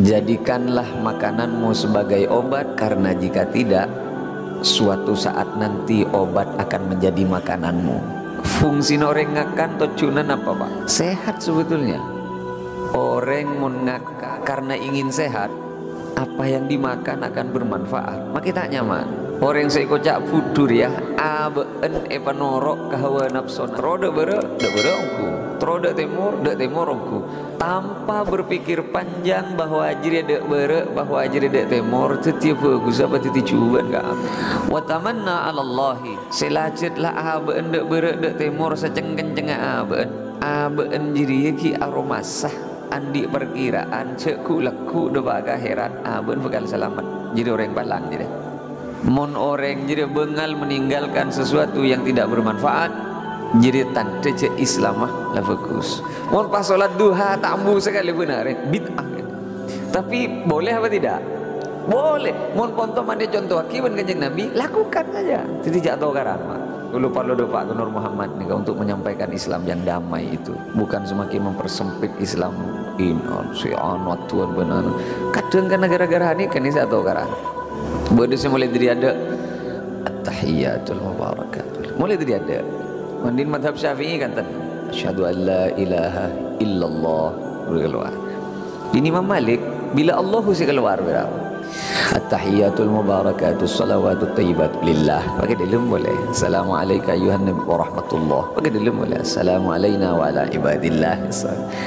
Jadikanlah makananmu sebagai obat, karena jika tidak, suatu saat nanti obat akan menjadi makananmu. Fungsi orang ngakan tocunan apa pak? Sehat sebetulnya. Orang mau ngakan karena ingin sehat, apa yang dimakan akan bermanfaat. Maka tak nyaman. Orang saya kocak fudur ya, aben epanorok kahawa nafsona. Roda bere ongku. Troda temur, dek temur ongku. Tanpa berpikir panjang bahwa ajri dek bere, bahwa ajri dek temur, setiap bagus apa titi cuban kan. Wa tamanna 'ala Allahi. Selacetlah aben dek bere dek temur seceng-kenceng aben jiri ki aromasah andi perkiraan ceku leku doa akhirat aben bakal selamat. Jadi orang balang jadi. Mon orang jadi bengal meninggalkan sesuatu yang tidak bermanfaat, jadi tanda cek Islam lah fokus. Mon pas sholat duha tambu sekali benar bid'ah. Tapi boleh apa tidak? Boleh. Mon ponto mandi contoh akibat kanjeng Nabi, lakukan saja. Tidak tahu karama. Lupa lo doa ke Nur Muhammad nih untuk menyampaikan Islam yang damai itu, bukan semakin mempersempit Islam inon si anwat tuan benar. Kadang kan gara-gara ini kan saya tahu karana. Bodoh saya mulai dari ada at-tahiyatul mubarakatul. Mulai dari ada. Mandin madhab Syafi'i kan tan. Asyhadu an la ilaha illallah keluar. Ini Imam Malik bila Allahu si keluar berapa? At-tahiyatul mubarakatus salawatut thayyibat lillah. Pakai dalam boleh. Assalamualaikum ayuhan nabi wa rahmatullah. Pakai dalam boleh. Assalamu alayna wa ala ibadillah.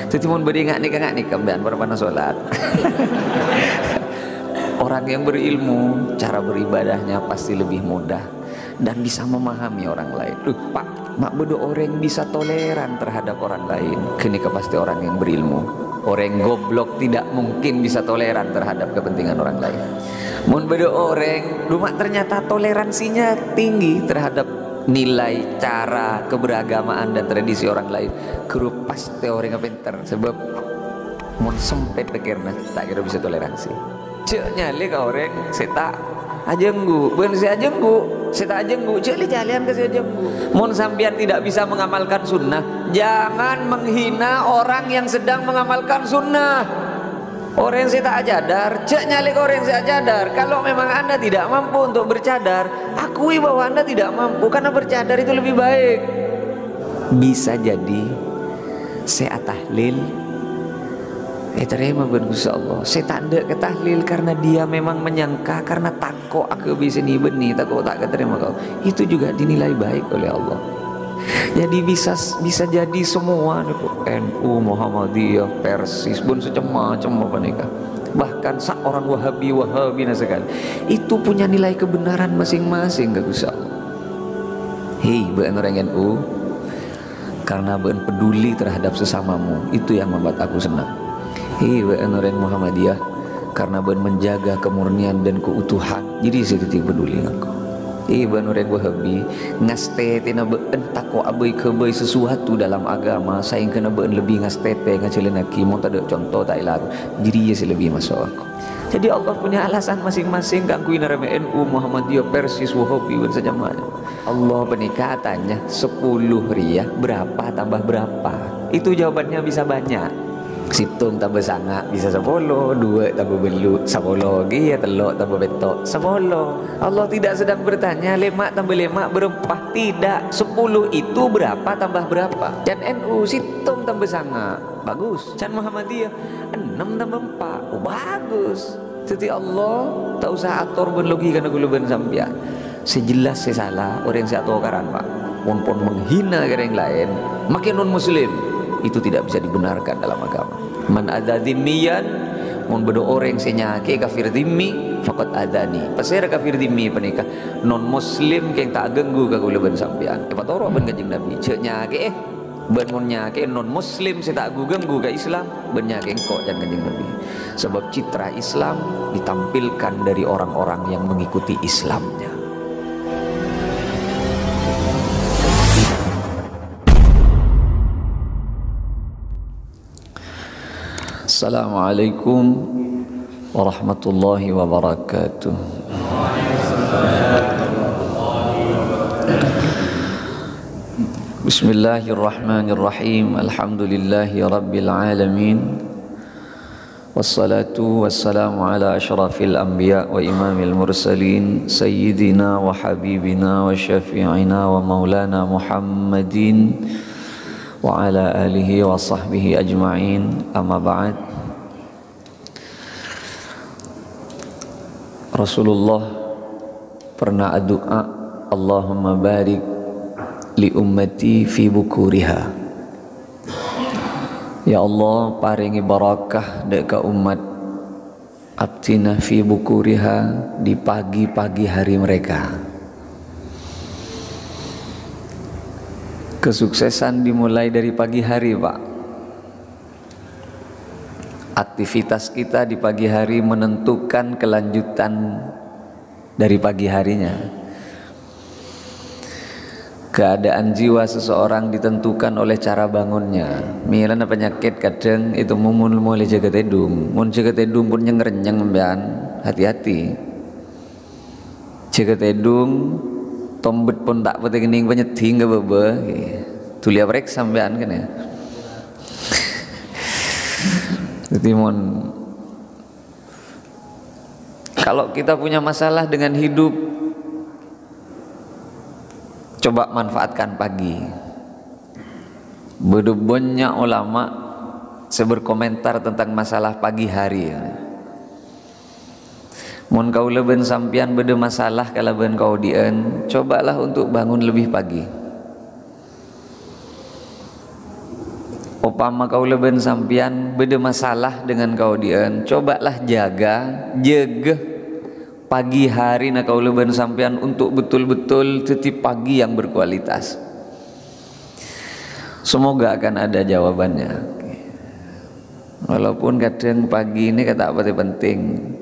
Jadi mun beringat ni kambean berapa solat. Orang yang berilmu, cara beribadahnya pasti lebih mudah dan bisa memahami orang lain. Pak, mak bodoh orang bisa toleran terhadap orang lain. Kenika pasti orang yang berilmu. Orang goblok tidak mungkin bisa toleran terhadap kepentingan orang lain. Mun bodoh orang, rumah ternyata toleransinya tinggi terhadap nilai, cara, keberagamaan dan tradisi orang lain. Kerup pasti orang yang pintar. Sebab mun sempit pikirnya tak kira bisa toleransi. Cek nyali ke orang seta ajenggu, bukan si ajenggu, seta ajenggu, cek li jalian ke si ajenggu. Mun sampian tidak bisa mengamalkan sunnah, jangan menghina orang yang sedang mengamalkan sunnah. Orang seta ajadar, cek nyali ke orang seta ajadar. Kalau memang anda tidak mampu untuk bercadar, akui bahwa anda tidak mampu, karena bercadar itu lebih baik. Bisa jadi saya tahlil terima bergusa Allah. Saya tak ada ke tahlil karena dia memang menyangka, karena takut aku bisa ni benih, takut tak keterima kau. Itu juga dinilai baik oleh Allah. Jadi bisa jadi semua NU, Muhammadiyah, Persis pun macam-macam apa nikah. Bahkan seorang Wahabi sekali. Itu punya nilai kebenaran masing-masing gak usah Allah. Hei, bukan orang NU, karena bukan peduli terhadap sesamamu, itu yang membuat aku senang. Orang Muhammadiyah karena ben menjaga kemurnian dan keutuhan, jadi saya tidak peduli aku. Orang Wahabi ngaste tina ben tako abai kebai sesuatu dalam agama, saya kena ben lebih ngaste ngacilin aki mau tak ada contoh tak ilaru, jadi saya lebih masuk aku. Jadi Allah punya alasan masing-masing kang kuwi narame NU, Muhammadiyah, Persis, Wahabi dan sejamanya. Allah penikatannya 10 riyah berapa tambah berapa, itu jawabannya bisa banyak. Situng tambah sanga bisa 10, 2 tambah belu 10 lagi ya, telok tambah betok 10. Allah tidak sedang bertanya lemak tambah lemak berempah, tidak. 10 itu berapa tambah berapa. Dan NU situng tambah sanga bagus, dan Muhammadiyah 6 tambah 4 bagus. Jadi Allah tak usah atur ben logika na guluban sampean. Sejelas saya salah orang saya tahu karan pak. Pun menghina orang lain, makin non muslim, itu tidak bisa dibenarkan dalam agama. Man ada dhimmiyan, mun bedo orang senyake kafir dhimmi, faqad adani. Pasir kafir dhimmi penikah non muslim keng tak ganggu ka kulaban sampean. Patoro ben kanjeng Nabi, ceuk nyake ben mun nyake non muslim saya tak ganggu ka Islam, ben nyake engko jan kanjeng Nabi. Sebab citra Islam ditampilkan dari orang-orang yang mengikuti Islamnya. Assalamualaikum warahmatullahi wabarakatuh. Bismillahirrahmanirrahim. Alhamdulillahi rabbil alamin. Wassalatu wassalamu ala asyrafil anbiya wa imamil mursalin sayyidina wa habibina wa syafi'ina wa maulana Muhammadin wa ala alihi wa sahbihi ajma'in. Amma ba'd. Rasulullah pernah doa, Allahumma barik li ummati fi bukuriha. Ya Allah, paringi barakah dek umat abtina fi bukuriha, di pagi-pagi hari mereka. Kesuksesan dimulai dari pagi hari, Pak. Aktivitas kita di pagi hari menentukan kelanjutan dari pagi harinya. Keadaan jiwa seseorang ditentukan oleh cara bangunnya. Misalnya penyakit kadang itu mulai jaga tedung. Mun jaga tedung pun nyeng-renyeng mbean, hati-hati. Jaga tedung tombet pun tak pete kening penyeding ke bebe. Tulia brek sampean kan ya. Jadi kalau kita punya masalah dengan hidup, coba manfaatkan pagi. Banyak ulama berkomentar tentang masalah pagi hari. Mun kau leben sampian beda masalah kalau ben kau dien, cobalah untuk bangun lebih pagi. Upama kau leben sampian beda masalah dengan kau dien, cobalah jaga pagi hari nak kau leben sampean untuk betul-betul setiap pagi yang berkualitas. Semoga akan ada jawabannya. Walaupun kadang pagi ini kata apa penting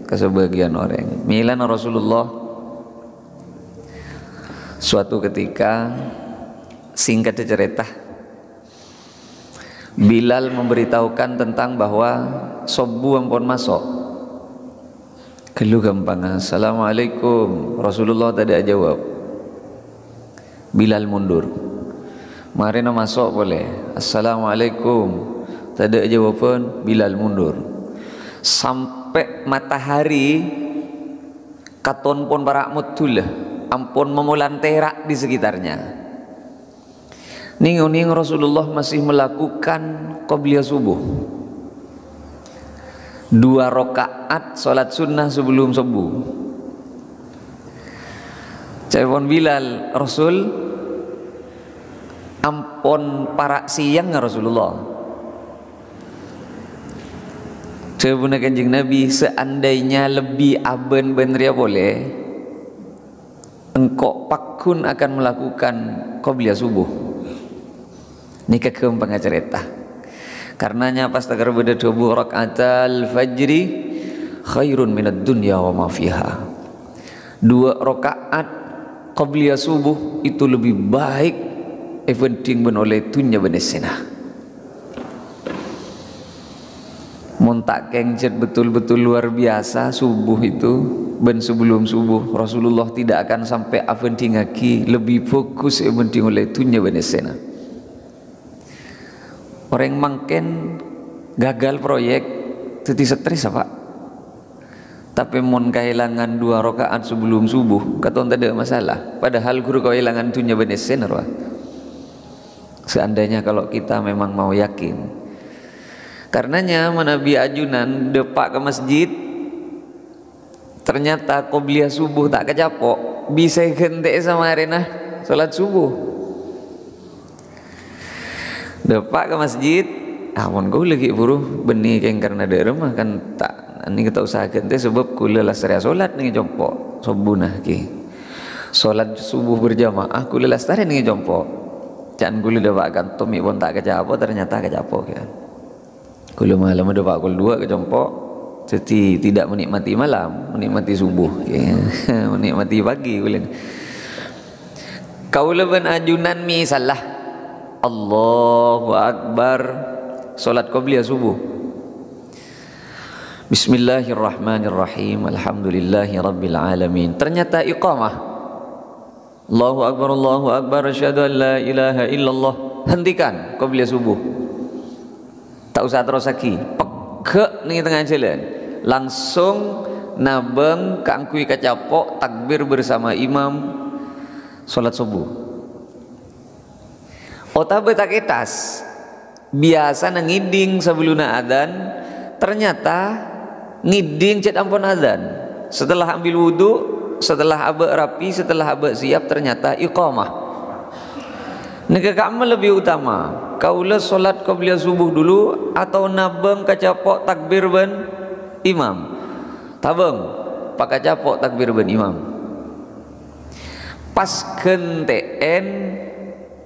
ke sebagian orang. Milan Rasulullah suatu ketika, singkat cerita, Bilal memberitahukan tentang bahwa subuh ampun masuk. Kelu gampang, assalamualaikum. Rasulullah tidak jawab. Bilal mundur. Mari masuk boleh. Assalamualaikum. Tidak jawaban. Bilal mundur. Sampai matahari katon pun barak mutulah, ampun memulan terak di sekitarnya. Ning Rasulullah masih melakukan qobliyah subuh. 2 rakaat salat sunnah sebelum subuh. Telepon Bilal, Rasul, ampun para siang Rasulullah. Telepon Kanjeng Nabi, seandainya lebih aben benria boleh, engkau pakun akan melakukan qobliyah subuh. Ini kekempang cerita. Karenanya pas tagar beda 2 rakaatal fajri khairun minad dunya wa ma fiha. 2 rakaat qabliyah subuh itu lebih baik eventing ben oleh dunya benesena. Mun tak kengcet betul-betul luar biasa subuh itu, ben sebelum subuh Rasulullah tidak akan sampai eventing lagi, lebih fokus eventing oleh dunya benesena. Orang mangken gagal proyek jadi stres apa? Tapi mun kehilangan 2 rakaat sebelum subuh, katon tidak masalah. Padahal guru kehilangan dunia benesen arwah. Seandainya kalau kita memang mau yakin. Karenanya Nabi ajunan depak ke masjid, ternyata qobliyah subuh tak kecapok, bisa gentek sama arena salat subuh. Depak ke masjid, amun kau lagi buruh benih keng karena ada rumah kan tak ini kita usahakan teh sebab kula lastari solat nih jompo subuh nah ki solat subuh berjamaah kula lastari nih jompo jangan kula depak kan tomi pun tak kecapo ternyata kecapo kan kula malam depak kula 2 ke jompo jadi tidak menikmati malam menikmati subuh menikmati pagi kula kau leben ajunan misallah Allahu Akbar salat qobliyah subuh Bismillahirrahmanirrahim. Alhamdulillahi rabbil alamin. Ternyata iqamah. Allahu akbar, asyhadu an la ilaha illallah. Hentikan qabla subuh. Tak usah terus lagi. Pekek ni tengah jalan. Langsung nabeng kangkui kacapok takbir bersama imam solat subuh. Otabe tak etas. Biasa ngiding sebelum adzan, ternyata ngiding cet ampun adzan. Setelah ambil wudu, setelah abek rapi, setelah abek siap, ternyata iqamah. Nega kamu lebih utama. Kaulah solat qabla subuh dulu atau nabeng kacapok takbir ben imam. Tabeng pakai capok takbir ben imam. Pas kenteen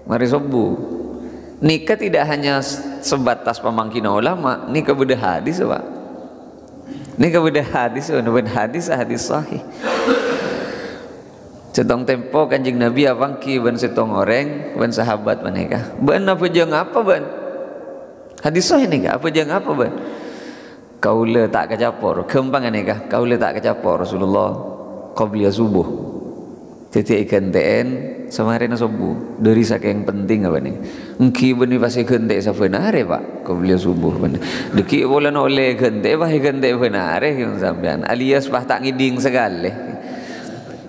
mari subuh. Nikah tidak hanya sebatas pemangkina ulama, nikah beda hadis Pak. Nikah beda hadis, beda hadis sahih. Cetong tempo Kanjeng Nabi avangki ben setong orang, ben sahabat menikah. Ben apa jeung apa ben? Hadis sahih nikah apa jeung apa ben? Kaula tak kecapor, kempangan nikah. Kaula tak kecapor Rasulullah qabla subuh. Titik kenteen samarena subuh. Dari saking penting apa ni? Engki benih pasti kente sabenare Pak qabla subuh benih. Deki bolan oleh kente bah kente benare yang sampean. Alias bah tak ngiding segala.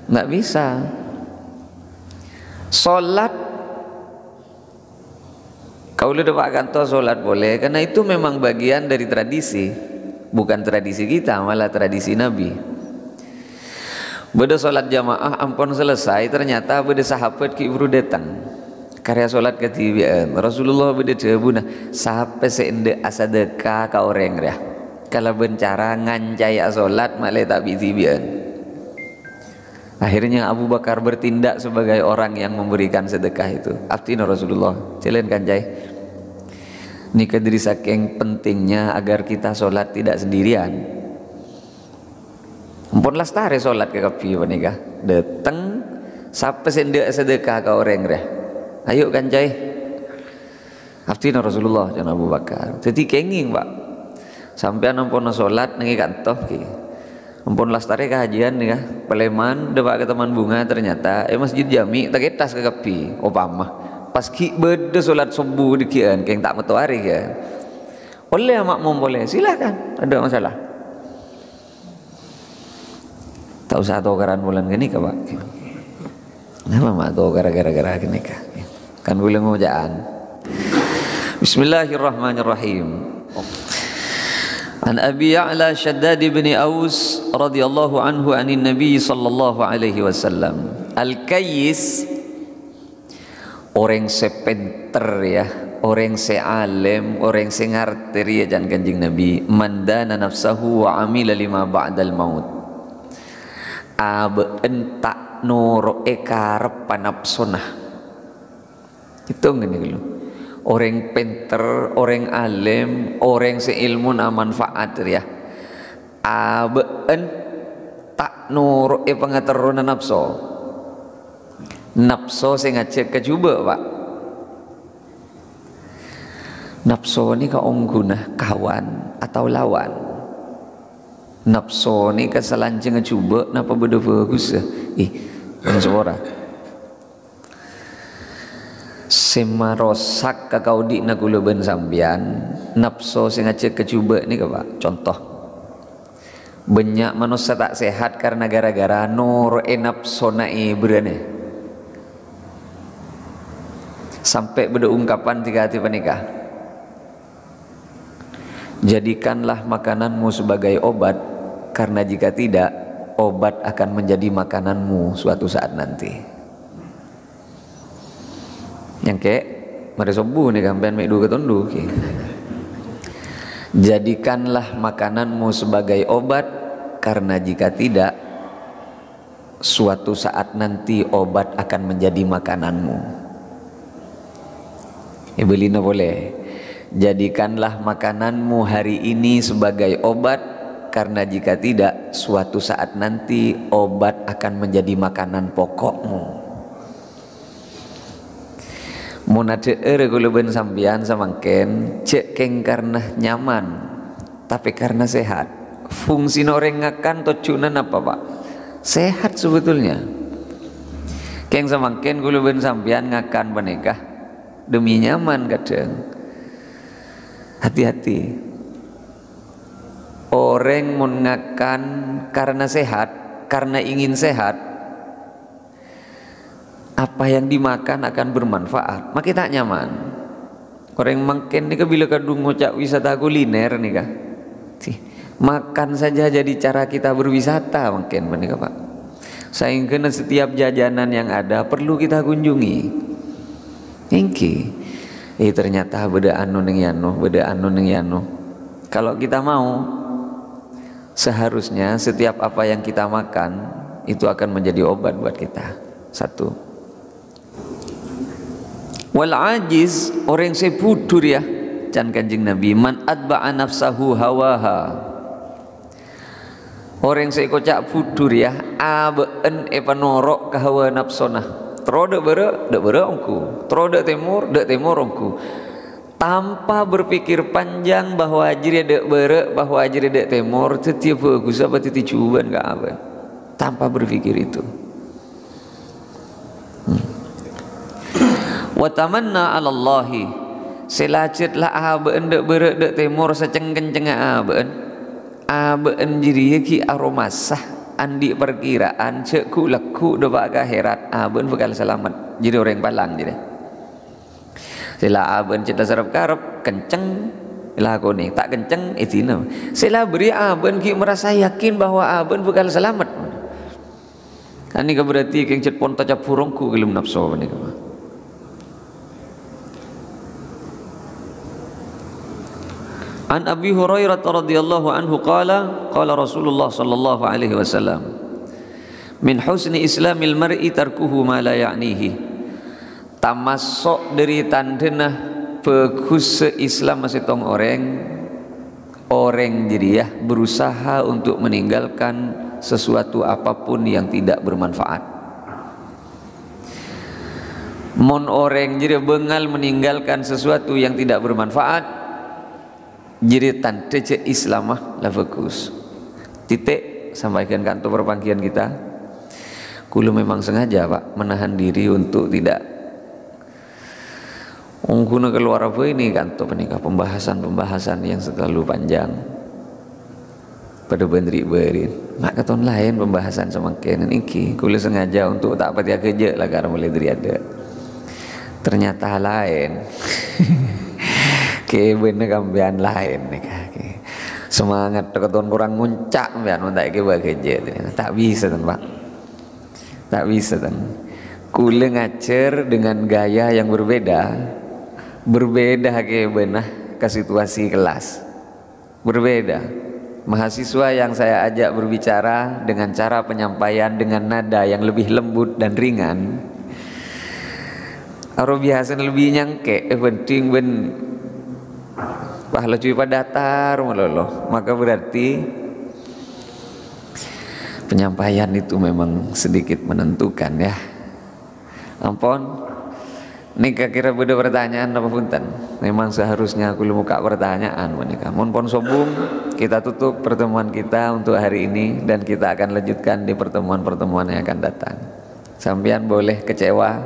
Enggak bisa. Salat kaula dapat kantor salat boleh karena itu memang bagian dari tradisi. Bukan tradisi kita, malah tradisi Nabi. Beda solat jamaah ampun selesai, ternyata beda sahabat ki buru datang. Karya solat ketibian. Rasulullah beda cebuna sampai seende asadeka ka orang ria. Kalau bencara ngancai solat malah tak bitibian. Akhirnya Abu Bakar bertindak sebagai orang yang memberikan sedekah itu. Aftina Rasulullah, jalan kancai. Nikah dari saking pentingnya agar kita sholat tidak sendirian. Ampun lastare sholat ke kapi menikah. Datang sampai sendak sedekah ke orang dah. Ayo kancai. Aftina Rasulullah dan Abu Bakar. Jadi kenging Pak. Sampai ampun sholat nengi kantoh ki. Ampun lastare kajian nih kah. Peleman depak ke teman bunga ternyata masjid jami tak ketas ke kapi. Opamah. Pas ki beda solat subuh di kian keng tak metu hari kan. Boleh makmum boleh, silakan. Ada masalah. Tak usah tahu karan bulan gini ka Pak. Kenapa mak tahu gara-gara gini ka? Kan boleh ngojaan. Bismillahirrahmanirrahim. An Abi Ya'la Shaddad bin Aus radhiyallahu anhu anin Nabi sallallahu alaihi wasallam. Al-Kayyis orang sepenter ya, orang se'alem, orang sengarter ya jan Kanjeng Nabi. Mandana nafsahu wa amila lima ba'dal maut. Abe entak noro ekarep panapsonah. Itu ngene dulu. Orang penter, orang alim, orang seilmu na manfaat ya. Abe entak noro e pangaterona nafsu. Nafsu saya ngajak ke cuba Pak. Nafsu ni ka ongguna kawan atau lawan. Nafsu ni ka salanjeng cuba napa beda bagus kan suara. Semarosak ka kau di na kula ben sambian. Nafsu saya ngajak ke cuba ni ka Pak. Contoh. Banyak manusia tak sehat karena gara-gara nur nafsu na berane. Sampai beda ungkapan tiga hati penikah. Jadikanlah makananmu sebagai obat, karena jika tidak, obat akan menjadi makananmu suatu saat nanti. Yang kek, mari sobu nih kampen mek du ketundu. Jadikanlah makananmu sebagai obat, karena jika tidak, suatu saat nanti obat akan menjadi makananmu. Ibelina boleh. Jadikanlah makananmu hari ini sebagai obat, karena jika tidak suatu saat nanti obat akan menjadi makanan pokokmu. Munade kula ben sampean samangken cek keng karena nyaman tapi karena sehat. Fungsi orang ngakan tocunan apa Pak? Sehat sebetulnya. Keng semakin kulo ben sampean ngakan benekah demi nyaman kadang. Hati-hati. Orang mengakan karena sehat, karena ingin sehat, apa yang dimakan akan bermanfaat, maka tak nyaman. Orang makan ni bila kadung ngocak wisata kuliner ni kah? Makan saja jadi cara kita berwisata makan menika Pak. Sehingga setiap jajanan yang ada perlu kita kunjungi. Engki. Ternyata beda anu ning yano, beda anu ning yano. Kalau kita mau, seharusnya setiap apa yang kita makan itu akan menjadi obat buat kita. Satu. Wal ajiz, orang sepudur ya, can Kanjeng Nabi, man atba'a nafsahu hawaha. Orang sekocak pudur ya, abeen epanorok ke hawa nafsona. Trodek bere, dek bere ongku. Trodek temur ongku. Tanpa berpikir panjang bahwa ajri dek bere, bahwa ajri dek temur, setiap bagus apa titik cuban ke apa. Tanpa berpikir itu. Wa tamanna 'ala Allahi. Selacitlah abeen dek bere dek temur seceng-kenceng abeen. Abeen jiri ki aromasah andi perkiraan cekku laku doba akhirat abeen bakal selamat jadi orang palang jadi sila abeen cita sarap karep kenceng lah kone tak kenceng itina sila beri abeen ki merasa yakin bahwa abeen bakal selamat ani ka berarti keng cet pon tacap furungku gelem nafsu ni ka. An Abi Hurairah radhiyallahu anhu qala Rasulullah sallallahu alaihi wasallam min husni islamil mar'i tarkuhu ma la ya'nihi. Tamasuk dari tandena bagus Islam masih tong orang jadi ya berusaha untuk meninggalkan sesuatu apapun yang tidak bermanfaat. Mon orang jadi bengal meninggalkan sesuatu yang tidak bermanfaat, jadi tanda cek Islamah lah bagus. Titik sampaikan kantor perpanggilan kita. Kulo memang sengaja Pak menahan diri untuk tidak mengguna keluar apa ini kantor penikah pembahasan yang terlalu panjang. Pada bendri berin. Mak katon lain pembahasan semakin iki. Kulo sengaja untuk tak pati kerja lah karena mulai dari ada. Ternyata lain. Ke bener kambian lain nih kaki semangat keton kurang muncak kambian untuk ke kerja tak bisa kan Pak, tak bisa kan. Kule ngacer dengan gaya yang berbeda ke benah ke situasi kelas berbeda. Mahasiswa yang saya ajak berbicara dengan cara penyampaian dengan nada yang lebih lembut dan ringan, orang biasa lebih nyangke penting ben pahala cuy pada datar meloloh, maka berarti penyampaian itu memang sedikit menentukan ya. Ampun, nikah kira beda pertanyaan apa punten. Memang seharusnya aku muka pertanyaan menikah. Mohon pon sobung kita tutup pertemuan kita untuk hari ini dan kita akan lanjutkan di pertemuan-pertemuan yang akan datang. Sampean boleh kecewa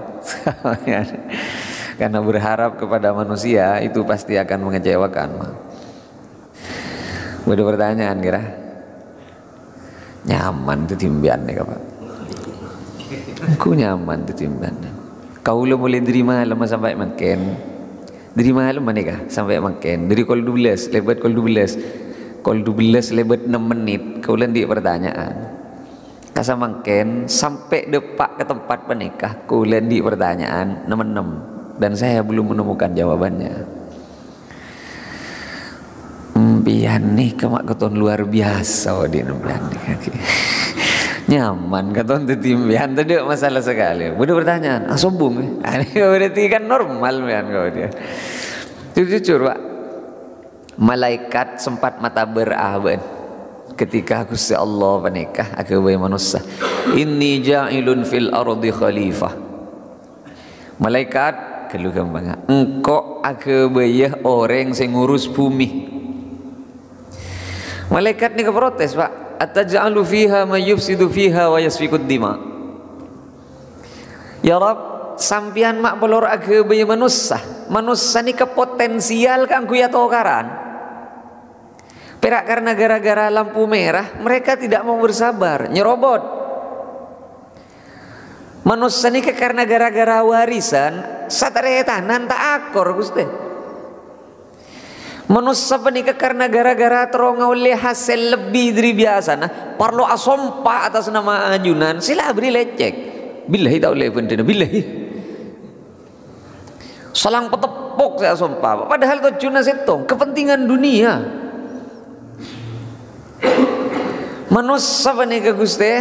karena berharap kepada manusia itu pasti akan mengecewakan. Udah pertanyaan kira nyaman tuh timbian nih Pak. Aku nyaman tuh timbian. Kau lo mulai dari malam sampai makan. Dari malam mana kah sampai makan. Dari kol 12 lebat kol 12 lebat 6 menit. Kau lendi pertanyaan. Kasa makan sampai depak ke tempat menikah. Kau lendi pertanyaan 6 dan saya belum menemukan jawabannya. Pian nih kemak keton luar biasa di nembian nih. Nyaman keton tetimbian tadi masalah sekali. Udah pertanyaan, sombong. Ini berarti kan normal kan kau dia. Jujur Pak, malaikat sempat mata beraban ketika Gusti Allah menikah agawe manusia. Inni ja'ilun fil ardi khalifah. Malaikat kalau gampang, engkau agak bayah orang yang ngurus bumi. Malaikat ni ke protes, Pak. Ataj'alu fiha may yufsidu fiha wa yasfikud dima. Ya Rab, sampian mak bolor aga bayi manusia. Manusia ni ke potensial kan ku ya tokaran. Perak karena gara-gara lampu merah mereka tidak mau bersabar, nyerobot. Manusia ni ke karena gara-gara warisan sataretanan tak akor Gusti. Manusia penika karena gara-gara terongau oleh hasil lebih dari biasa nah perlu asompa atas nama ajunan sila beri lecek billahi ta'ala bendena billahi salang petepok saya asompa padahal tujuannya setong kepentingan dunia. Manusia penika Gusti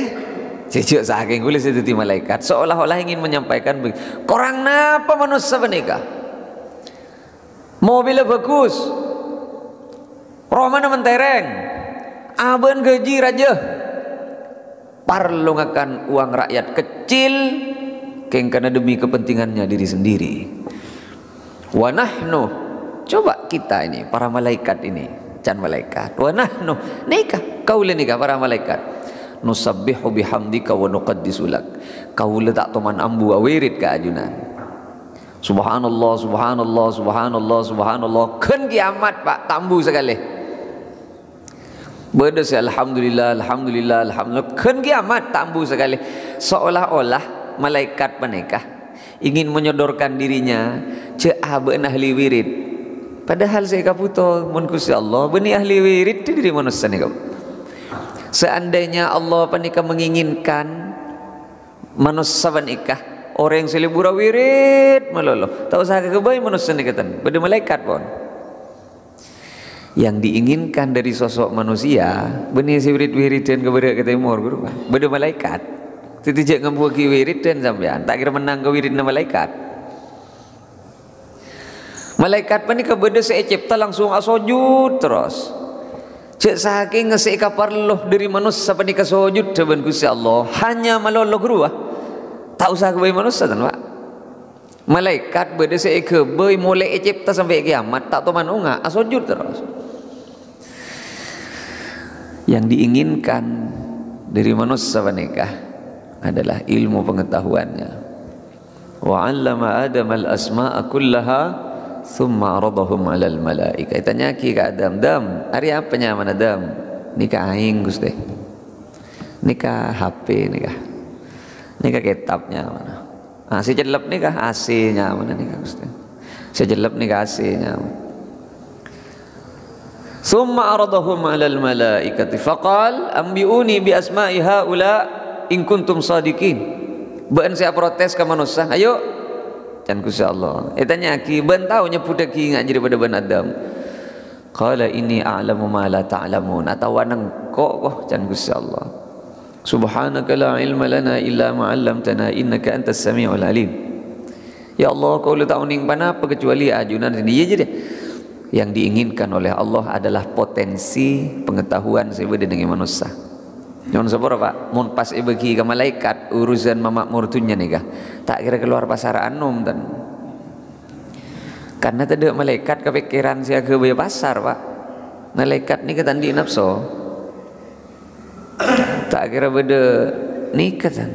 cicuk saking kulis itu di malaikat seolah-olah ingin menyampaikan korang napa manusia penika mobilnya bagus Romana mentereng, aben gaji raja, parlongakan uang rakyat kecil, keng karena demi kepentingannya diri sendiri. Wa nahnu, coba kita ini para malaikat ini, can malaikat. Wa nahnu, nikah, kaula nikah para malaikat. Nusabbihu bihamdika wa nuqaddisu lak. Kaula tak toman ambu awirid ka ajunan. Subhanallah, subhanallah, subhanallah, subhanallah. Kan kiamat Pak, tambu sekali. Berdoa alhamdulillah, alhamdulillah, alhamdulillah. Kan kiamat tambu sekali. Seolah-olah malaikat menikah ingin menyodorkan dirinya ce aben ahli wirid. Padahal saya kaputo mun Gusti Allah beni ahli wirid di diri manusia nih. Seandainya Allah panika menginginkan manusia menikah orang selebura wirid malolo tak usah kebaik manusia nih katan beda malaikat pun. Yang diinginkan dari sosok manusia benih si wirid-wirid dan kepada ke timur beda malaikat tidak ngambuki wirid dan sampean tak kira menang ke wirid na malaikat pun kebeda seecipta langsung asojud terus cek saking ngesek kaparloh dari manusia panika sojud depan Gusti Allah hanya malolo gerua tak usah kebaik manusia kan Pak malaikat beda seekebay mulai ecipta sampai kiamat tak toman unga asojud terus. Yang diinginkan dari manusia menikah adalah ilmu pengetahuannya. Wa 'allama Adam al-asma'a kullaha thumma 'aradahum 'alal malaika. Tanya ki ka Adam, Dam, hari apa nya mana Adam? Nikah aing Gusti. Nikah HP nikah. Nikah kitabnya mana? Ah, si jelep nikah AC-nya mana nikah Gusti. Si jelep nikah AC-nya. Summa aradahum 'alal malaikati faqal ambiuni bi asma'i haula in kuntum shadiqin. Beun saya protes ke manusia, ayo can Gusti Allah. Tanya ki ben tahu nyebut ki ngak jadi pada ban Adam. Qala inni a'lamu ma la ta'lamun. Atawanang kok can Gusti Allah. Subhanaka la ilma lana illa ma 'allamtana innaka antas samiul alim. Ya Allah kau lu tahu ning panapa kecuali ajunan ini ya jadi. Yang diinginkan oleh Allah adalah potensi pengetahuan sebeda dengan manusia. Jangan sabor Pak, mun pas bagi ke malaikat urusan mamakmur tunya nikah. Tak kira keluar pasar anum dan. Karena tidak malaikat kepikiran sia ke baya pasar Pak. Malaikat ni ketandi nafsu. Tak kira beda nikah kan.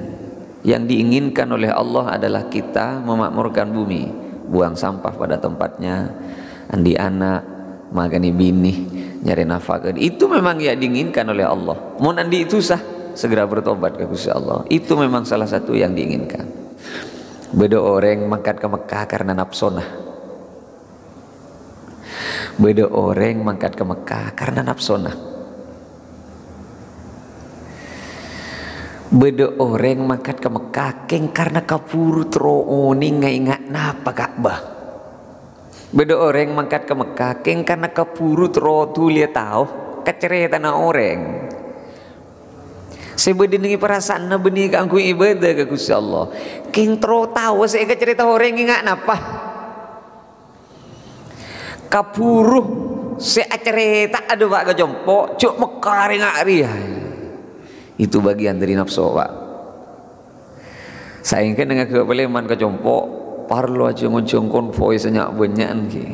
Yang diinginkan oleh Allah adalah kita memakmurkan bumi, buang sampah pada tempatnya. Andi anak magani bini nyari nafkah itu memang ya diinginkan oleh Allah. Mun andi itu sah segera bertobat ke Gusti Allah. Itu memang salah satu yang diinginkan. Beda orang mangkat ke Mekah karena nafsona. Beda orang mangkat ke Mekah karena nafsona. Beda orang mangkat ke Mekah keng karena kapuru trooni ngaingat napa Ka'bah. Beda orang mangkat ke Mekah keng karena kapurut rotu lihat tahu keceretan orang. Sebeda dengan perasaan na benih kangku ibadah ke Gusti Allah. Keng tro tahu saya kecerita orang ingat napa. Kapuruh se cerita ada Pak kejompo cuk Mekah ngak ria. Itu bagian dari nafsu Pak. Saingkan dengan kepeleman kejompo parlo aja ngoncong konvoy senyak banyak ki.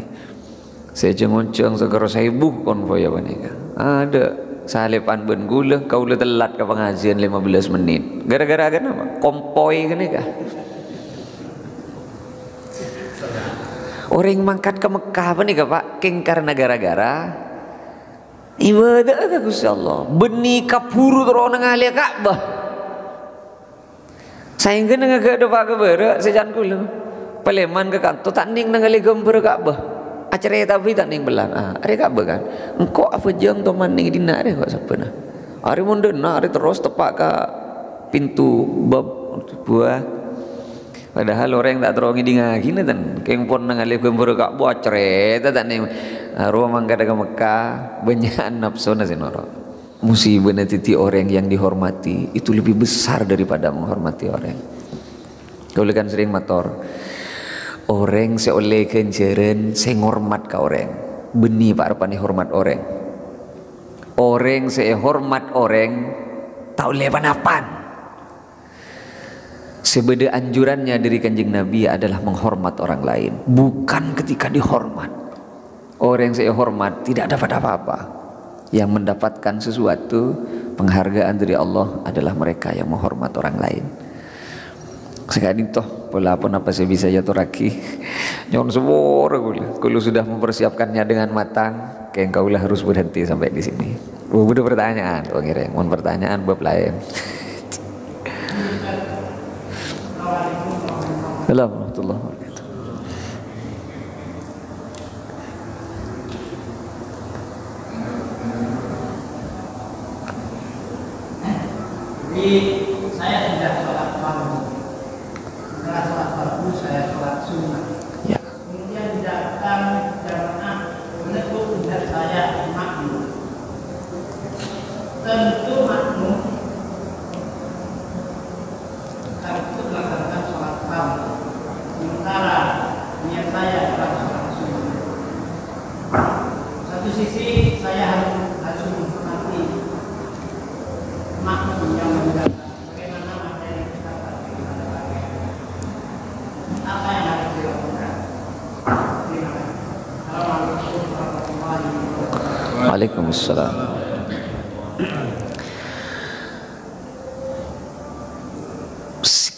Saya ngoncong segera 1000 konvoy apa nih? Ada salepan ben gula kau le telat ke pengajian 15 menit. Gara-gara kenapa? Kompoi kan kah? Orang mangkat ke Mekah apa nih Pak? King karena gara-gara ibadah ke Gusti Allah. Beni kapuru terus nang ahli Ka'bah. Saingkeun ngagak do Pak kebeure sejan kula. Paleman ke kantor tak ning nang ahli gambar Ka'bah. Acara tapi tak ning belang. Are Ka'bah kan. Engko apa jeng to maning dina are kok sapena. Are mundena are terus tepak ka pintu bab buah. Padahal orang tak terongi di ngagi nih tan, keng pon nang alif gembur kak buat cerita tak nih, ruang mangga ke Mekah banyak nafsu nasi noro. Musibah nanti orang yang dihormati itu lebih besar daripada menghormati orang. Kau kan sering motor, orang seoleh kenjeren, saya ngormat ke orang, beni pak arpani hormat orang. Orang saya hormat orang, tahu lepan apaan. Sebeda anjurannya dari Kanjeng Nabi adalah menghormat orang lain, bukan ketika dihormat. Orang yang saya hormat tidak dapat apa-apa. Yang mendapatkan sesuatu penghargaan dari Allah adalah mereka yang menghormat orang lain. Sekali toh pola apa saya bisa jatuh raki nyon sebor kalau sudah mempersiapkannya dengan matang, kayak engkau lah harus berhenti sampai di sini. Udah pertanyaan, mohon pertanyaan bab lain. Assalamualaikum warahmatullahi wabarakatuh. Jadi saya tidak sholat fardu. Setelah sholat fardu saya sholat sunnah. Ya. Kemudian datang jamaah menegur tidak saya makmum. Tentu makmum harus melaksanakan sholat fardu. Sementara niat saya adalah sholat sunnah. Satu sisi saya harus menghormati makmum yang menjalankan bagaimana materi kita pakai. Apa yang harus dilakukan? Terima kasih. Assalamualaikum warahmatullahi wabarakatuh. Waalaikumsalam.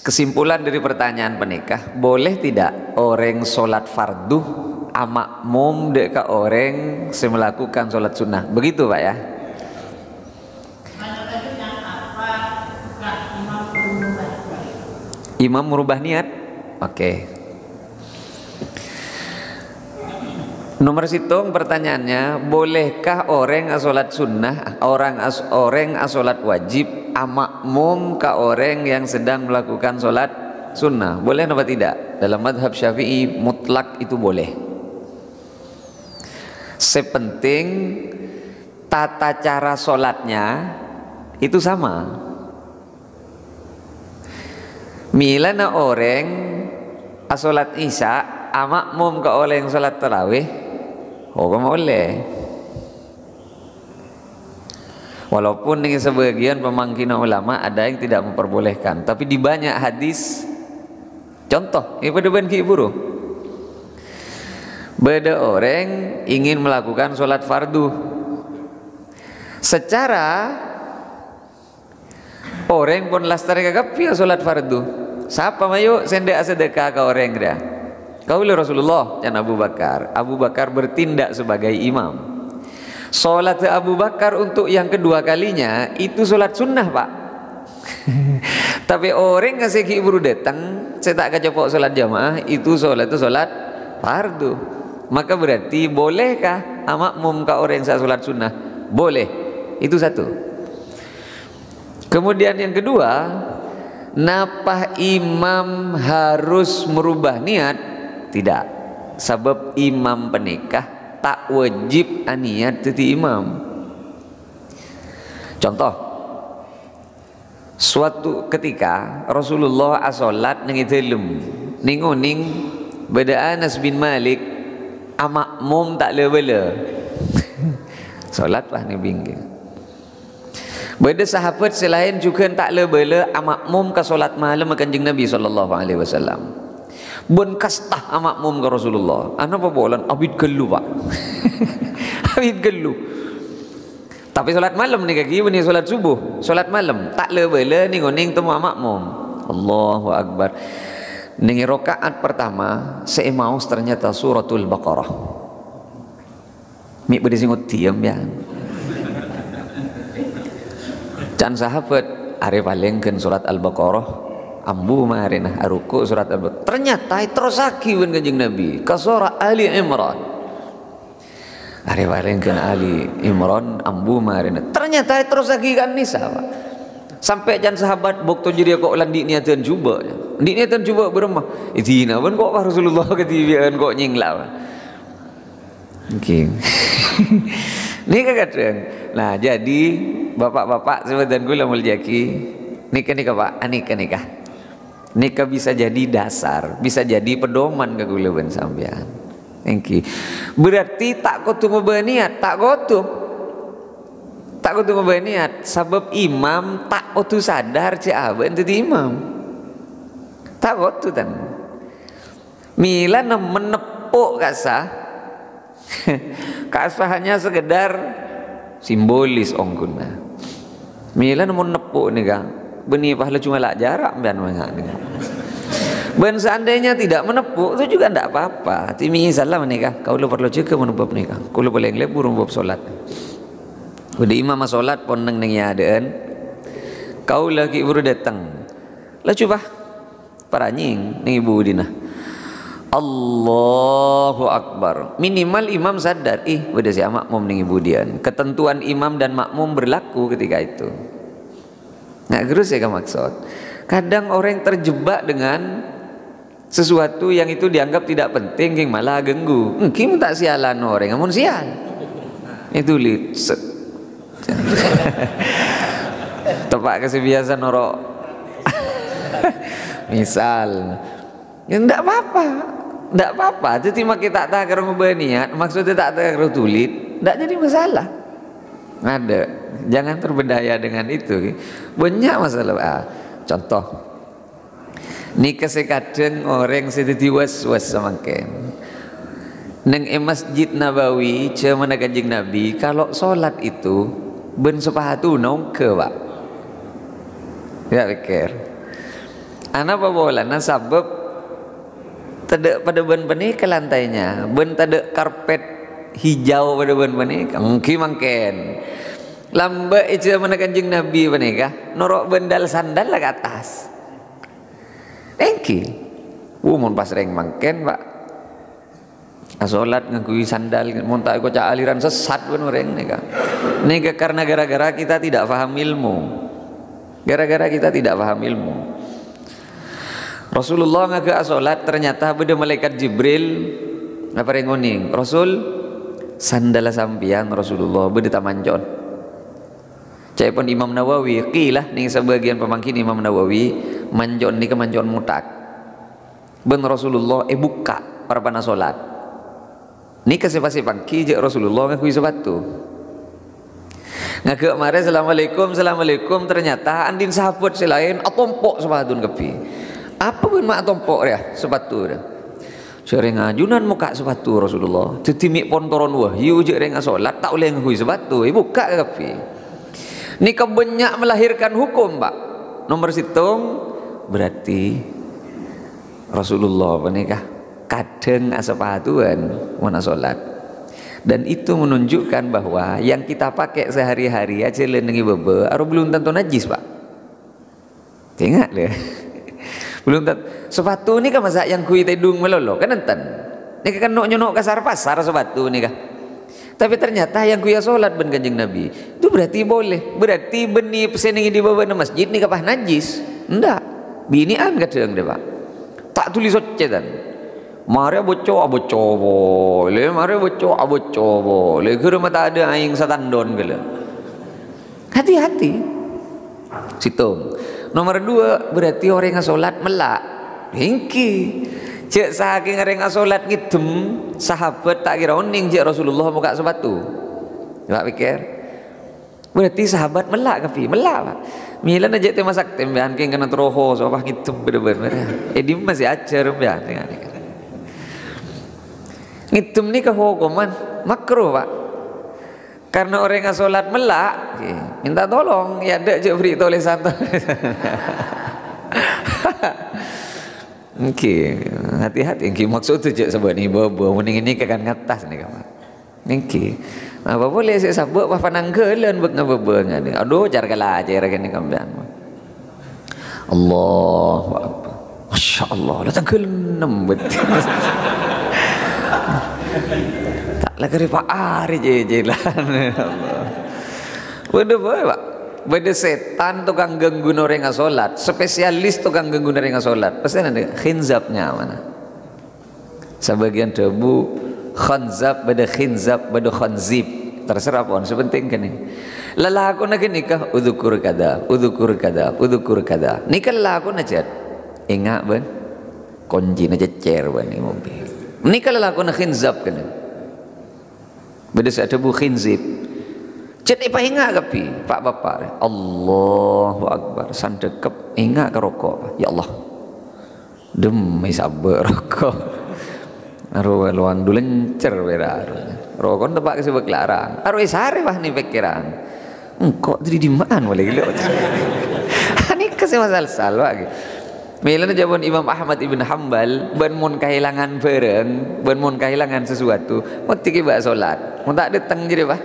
Kesimpulan dari pertanyaan penikah, boleh tidak orang sholat fardu makmum deka orang melakukan sholat sunnah? Begitu Pak ya? Imam merubah niat? Oke. Nomor situng pertanyaannya, bolehkah orang sholat sunnah, orang sholat wajib makmum ke orang yang sedang melakukan sholat sunnah? Boleh atau tidak? Dalam madhab Syafi'i mutlak itu boleh. Sepenting tata cara sholatnya itu sama. Milana orang sholat isya makmum ke orang yang sholat tarawih, boleh. Walaupun dengan sebagian pemangkinan ulama ada yang tidak memperbolehkan, tapi di banyak hadis, contoh, ini pada ban kiburu, beda orang ingin melakukan sholat fardu, secara orang pun lastari kagak pia sholat fardu, siapa mayu sendek sedekah ke orang dia, kau Rasulullah dan Abu Bakar bertindak sebagai imam. Sholat Abu Bakar untuk yang kedua kalinya itu sholat sunnah Pak. Tapi orang ngasih kiburu datang, saya tak kecopok sholat jamaah itu sholat fardu. Maka berarti bolehkah makmum ke orang yang saya sholat sunnah? Boleh. Itu satu. Kemudian yang kedua, napah imam harus merubah niat? Tidak. Sebab imam penikah tak wajib niat jadi imam. Contoh, suatu ketika Rasulullah asolat nang idelem ning beda Anas bin Malik makmum tak lebele. Solat lah ni bingung. Beda sahabat selain juga tak lebele makmum ke solat malam Kanjeng Nabi SAW. Bun kastah makmum ke Rasulullah. Ana apa bolan abid gelu Pak. Abid gelu. Tapi solat malam ni kaki ni solat subuh, solat malam tak le bela ni ngoning temu makmum. Allahu akbar. Ning rakaat pertama seemaus ternyata suratul Baqarah. Mi bede singot diam ya. Can sahabat are palengkeun surat Al-Baqarah ambu marina aruku surat Al-Baqarah. Ternyata terus lagi wen Kanjeng Nabi ka surah Ali Imran. Are palengkeun Ali Imran ambu marina. Ternyata terus lagi kan Nisa, Pak. Sampai jan sahabat bokto jadi kok landi niatan cuba. Di niatan cuba beremah. Idina pun kok Rasulullah ketibian kok nyinglau. Oke. Ini kadang. Nah, jadi bapak-bapak sebenarnya kula mulyaki nikah Pak, nikah. Nikah bisa jadi dasar, bisa jadi pedoman ke kula ben sampean. Engki. Berarti tak kudu ngobaniat, tak kudu ngobaniat sebab imam tak kudu sadar cek aben tadi imam. Tak kudu tan. Mila menepuk kasah. Kasah hanya sekedar simbolis ongkuna. Mila menepuk nih kan. Beni pahala cuma lak jarak pian mangak nih. Ben seandainya tidak menepuk itu juga tidak apa-apa. Timi salam nikah. Kau lu perlu juga menepuk nikah. Kau lu boleh lebur menepuk solat. Udah imam solat pon neng adaan. Kau lagi baru datang. Lah coba paranying ning ibu dina. Allahu Akbar. Minimal imam sadar. Beda si makmum ning ibu dian. Ketentuan imam dan makmum berlaku ketika itu. Nggak gerus ya kan maksud. Kadang orang terjebak dengan sesuatu yang itu dianggap tidak penting, yang malah ganggu. Kim tak sialan orang, namun sial. Itu lid. Tepak kasih biasa norok. Misal, ya tidak apa-apa, Jadi kita tak kerana niat, maksudnya tak kerana tulit, tidak jadi masalah. Ada, jangan terbedaya dengan itu. Banyak masalah. Contoh. Ni kadang orang sedeti was-was semakin. Neng Masjid Nabawi cuma Kanjeng Nabi kalau solat itu ben sepatu nongke, Pak. Ya pikir. Ana bawa na sabab tidak pada ben ke lantainya, ben tidak karpet hijau pada ben mungkin mangken. Lambat itu mana Kanjeng Nabi benika norok bendal sandal lah ke atas. Engki, mun pas reng mangken Pak. Asolat ngakui sandal, muntak kok aliran sesat pun orang nika. Nika karena gara-gara kita tidak paham ilmu. Rasulullah ngaku asolat ternyata beda malaikat Jibril apa rengoning. Rasul sandal sampian Rasulullah beda tamanjon. Cai pun Imam Nawawi qilah ning sebagian pemangkin Imam Nawawi manjon ni kemanjon mutak. Ben Rasulullah buka para pana salat. Ni kasih pangki je Rasulullah ngakui sepatu. Ngaku mare assalamualaikum ternyata andin sahabat selain atompok sepatu kepi. Apa pun mak atompok ya sepatu dah. Sering ajunan muka sepatu Rasulullah. Tetimik pontoron wahyu je reng salat tak boleh ngakui sepatu. Buka kepi. Ni kebanyak melahirkan hukum, Pak. Nomor situng berarti Rasulullah menikah kadang asepatuan mana solat. Dan itu menunjukkan bahwa yang kita pakai sehari-hari aja lenengi bebe aro belum tentu najis, Pak. Tengok deh. Belum tentu. Sepatu ni kan masa yang kui tedung melolo kan enten. Ni kan nyonok kasar pasar sepatu ni kah. Tapi ternyata yang kuya solat ben Kanjeng Nabi itu berarti boleh. Berarti beni pesenengi di bawah masjid ni kapah najis. Enggak. Binian kadang deh, Pak. Tak tulis socetan. Mare bocor boleh, mare bocor boleh. Ke rumah tak ada aing satandon gila. Hati-hati. Situng. Nomor 2 berarti orang yang solat melak. Hengki. Cek saking orang yang solat ngidem sahabat tak kira oning cek Rasulullah muka sepatu. Coba pikir. Berarti sahabat melak kapi, melak, Pak. Mila aja teh masak tembean king kena troho so apa ngidem bener-bener. Di masih ajar ya dengan. Ngidem ni ke hukuman makruh, Pak. Karena orang yang sholat melak, minta tolong, ya ada je beri tulisan. Okey, hati-hati. Okey, maksud tu je sebab ni bobo, mending ini kakan ngatas ni kawan. Okey. Apa boleh saya sabuk apa pananggelan buat ngabebe ngade. Aduh, jar kala ajar kan ni kambian. Allahu akbar. Masya-Allah, la tangkel 6 betul. Tak lah kari Pak Ari je lah. Benda apa Pak? Benda setan tukang ganggu orang yang solat, spesialis tukang ganggu orang yang solat. Pasti ada khinzabnya mana? Sebagian debu khanzab, beda khinzab, beda khanzib. Terserah pun, sepenting kan ini. Lalaku nak nikah, udzukur kada, udzukur kada, udzukur kada. Nikah lalaku nak chat. Ingat ben, kunci nak cecer ben ni mobil. Nikah lalaku nak khinzab kan. Beda saya debu khinzib. Jadi apa ingat kapi Pak Bapak? Allahu Akbar. Sandekep ingat ke rokok? Ya Allah. Demi sabar rokok. Aru luan dulencer bera. Rokok tempat ke sebab larang. Aru isare bah ni pikiran. Engkau jadi di mana boleh gelo. Ini kasih masalah salah lagi. Mila jawaban Imam Ahmad ibn Hanbal ban mun kehilangan bareng, ban mun kehilangan sesuatu, waktu kita solat. Mun tak datang jadi bah.